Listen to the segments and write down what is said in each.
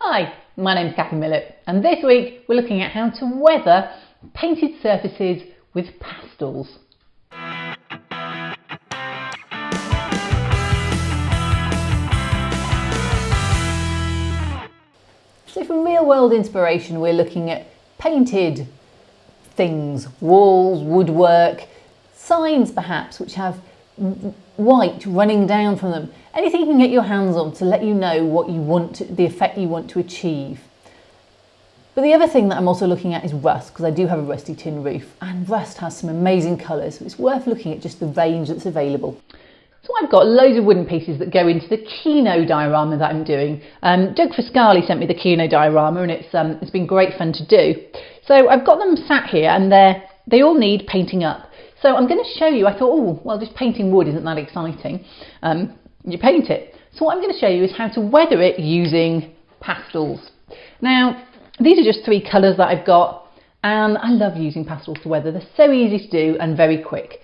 Hi, my name's Cathy Millett, and this week we're looking at how to weather painted surfaces with pastels. So for real world inspiration, we're looking at painted things, walls, woodwork, signs perhaps which have white running down from them. Anything you can get your hands on to let you know what you want to, the effect you want to achieve. But the other thing that I'm also looking at is rust, because I do have a rusty tin roof, and rust has some amazing colours, so it's worth looking at just the range that's available. So I've got loads of wooden pieces that go into the Kino diorama that I'm doing. Doug Foscale sent me the Kino diorama, and it's been great fun to do. So I've got them sat here, and they all need painting up. So I'm going to show you, I thought, oh, well, just painting wood isn't that exciting. You paint it. So what I'm going to show you is how to weather it using pastels. Now, these are just three colours that I've got, and I love using pastels to weather. They're so easy to do and very quick.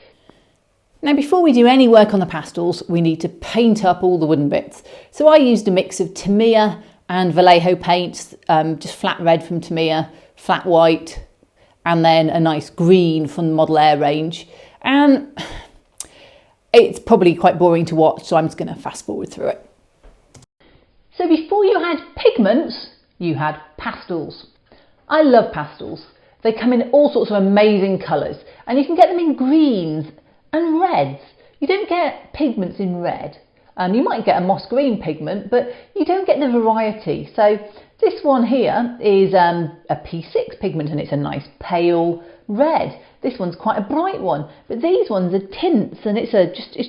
Now, before we do any work on the pastels, we need to paint up all the wooden bits. So I used a mix of Tamiya and Vallejo paints, just flat red from Tamiya, flat white, and then a nice green from the Model Air range. And it's probably quite boring to watch, so I'm just going to fast forward through it. So before you had pigments, you had pastels. I love pastels. They come in all sorts of amazing colours, and you can get them in greens and reds. You don't get pigments in red. You might get a moss green pigment, but you don't get the variety. So this one here is a P6 pigment, and it's a nice pale red. This one's quite a bright one, but these ones are tints, and it's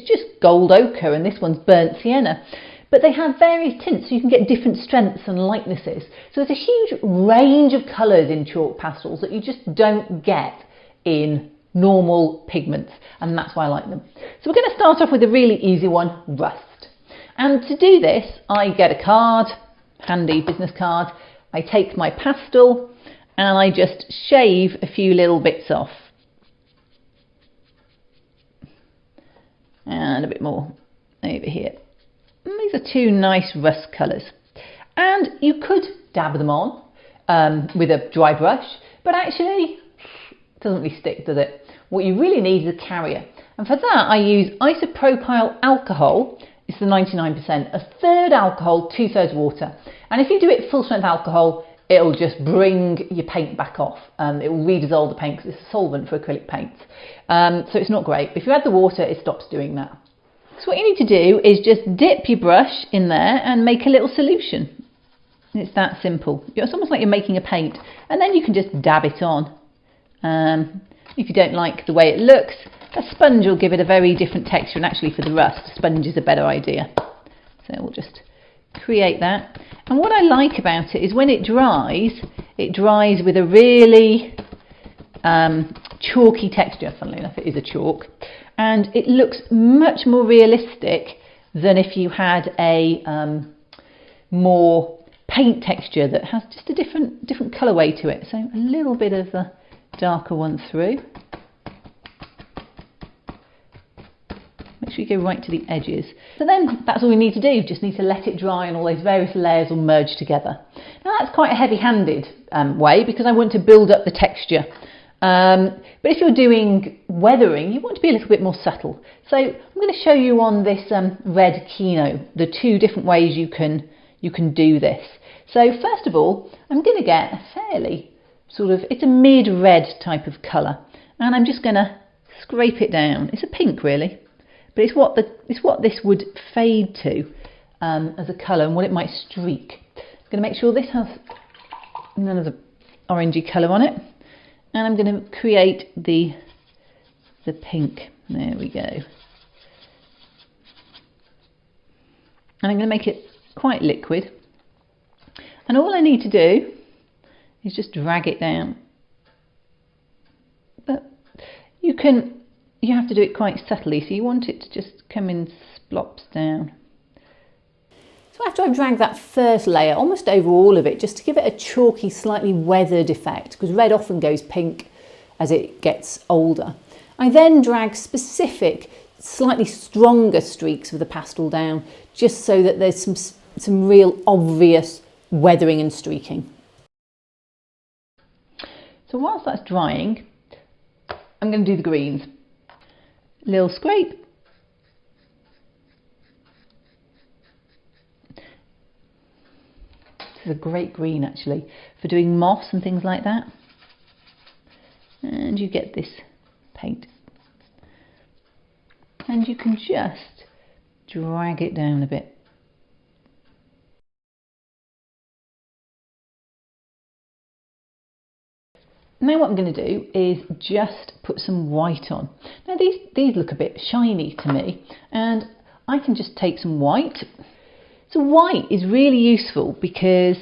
just gold ochre, and this one's burnt sienna. But they have various tints, so you can get different strengths and lightnesses. So there's a huge range of colours in chalk pastels that you just don't get in normal pigments, and that's why I like them. So we're going to start off with a really easy one, rust. And to do this, I get a card, handy business card. I take my pastel and I just shave a few little bits off. And a bit more over here. And these are two nice rust colours. And you could dab them on with a dry brush, but actually it doesn't really stick, does it? What you really need is a carrier. And for that I use Isopropyl Alcohol. It's the 99%, a third alcohol, 2/3 water. And if you do it full strength alcohol, it'll just bring your paint back off. It will redissolve the paint because it's a solvent for acrylic paints. So it's not great. If you add the water, it stops doing that. So what you need to do is just dip your brush in there and make a little solution. It's that simple. It's almost like you're making a paint. And then you can just dab it on. If you don't like the way it looks, a sponge will give it a very different texture, and actually for the rust, a sponge is a better idea. So we'll just create that. And what I like about it is when it dries with a really chalky texture. Funnily enough, it is a chalk. And it looks much more realistic than if you had a more paint texture that has just a different colourway to it. So a little bit of the darker one through. Make sure you go right to the edges. So then that's all we need to do, just need to let it dry and all those various layers will merge together. Now that's quite a heavy-handed way because I want to build up the texture. But if you're doing weathering, you want to be a little bit more subtle. So I'm going to show you on this red Kino the two different ways you can do this. So first of all, I'm going to get a fairly it's a mid-red type of colour, and I'm just going to scrape it down. It's a pink really, but it's what this would fade to as a colour and what it might streak. I'm going to make sure this has none of the orangey colour on it, and I'm going to create the pink. There we go. And I'm going to make it quite liquid, and all I need to do is just drag it down. But you have to do it quite subtly, so you want it to just come in splops down. So after I've dragged that first layer almost over all of it, just to give it a chalky, slightly weathered effect, because red often goes pink as it gets older, I then drag specific, slightly stronger streaks of the pastel down, just so that there's some real obvious weathering and streaking. So whilst that's drying, I'm going to do the greens. Little scrape. This is a great green actually for doing moss and things like that. And you get this paint. And you can just drag it down a bit. Now what I'm going to do is just put some white on. Now these look a bit shiny to me, and I can just take some white. So white is really useful because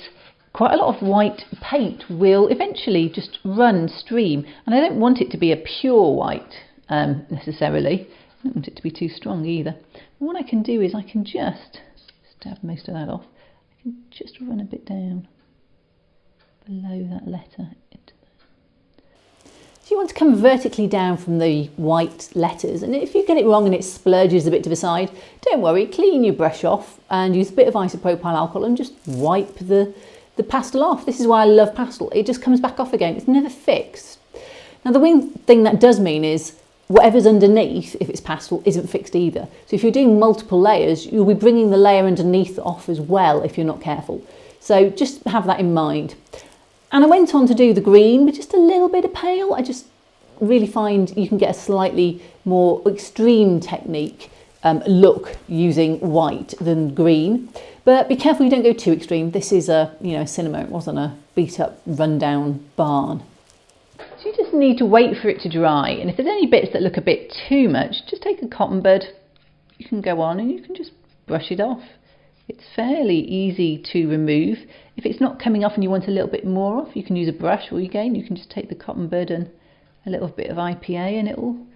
quite a lot of white paint will eventually just run stream, and I don't want it to be a pure white necessarily. I don't want it to be too strong either. But what I can do is I can just stab most of that off. I can just run a bit down below that letter. So you want to come vertically down from the white letters, and if you get it wrong and it splurges a bit to the side, don't worry, clean your brush off and use a bit of isopropyl alcohol and just wipe the pastel off. This is why I love pastel. It just comes back off again. It's never fixed. Now the one thing that does mean is whatever's underneath, if it's pastel, isn't fixed either. So if you're doing multiple layers, you'll be bringing the layer underneath off as well if you're not careful. So just have that in mind. And I went on to do the green with just a little bit of pale. I just really find you can get a slightly more extreme technique look using white than green. But be careful you don't go too extreme. This is a cinema. It wasn't a beat up, rundown barn. So you just need to wait for it to dry. And if there's any bits that look a bit too much, just take a cotton bud. You can go on and you can just brush it off. It's fairly easy to remove. If it's not coming off and you want a little bit more off, you can use a brush, or again, you can just take the cotton bud and a little bit of IPA and you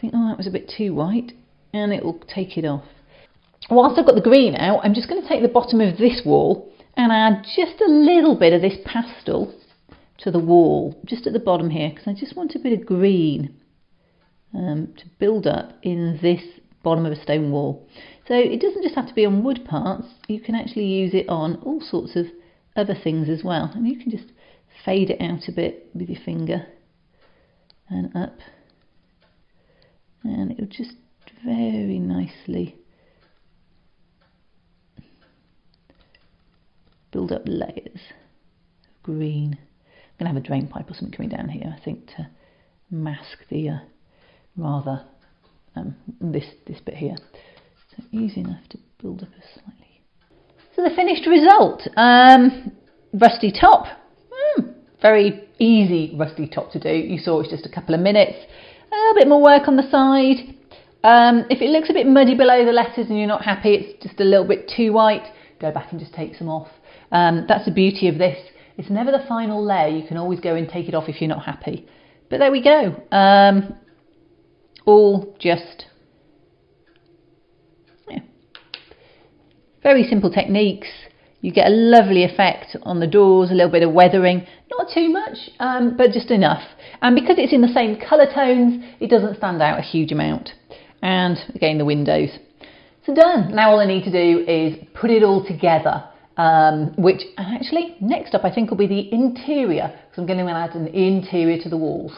think, oh, that was a bit too white, and it will take it off. Whilst I've got the green out, I'm just going to take the bottom of this wall and add just a little bit of this pastel to the wall, just at the bottom here, because I just want a bit of green to build up in this bottom of a stone wall. So it doesn't just have to be on wood parts, you can actually use it on all sorts of other things as well. And you can just fade it out a bit with your finger and up, and it'll just very nicely build up layers of green. I'm going to have a drain pipe or something coming down here, I think, to mask the this bit here. So easy enough to build up a slightly. So the finished result, rusty top, very easy rusty top to do. You saw it's just a couple of minutes, a little bit more work on the side. If it looks a bit muddy below the letters and you're not happy, it's just a little bit too white, go back and just take some off. That's the beauty of this. It's never the final layer. You can always go and take it off if you're not happy. But there we go. All just very simple techniques. You get a lovely effect on the doors, a little bit of weathering, not too much, but just enough. And because it's in the same colour tones, it doesn't stand out a huge amount. And again, the windows. So done. Now all I need to do is put it all together, which actually next up I think will be the interior, because I'm going to add an interior to the walls.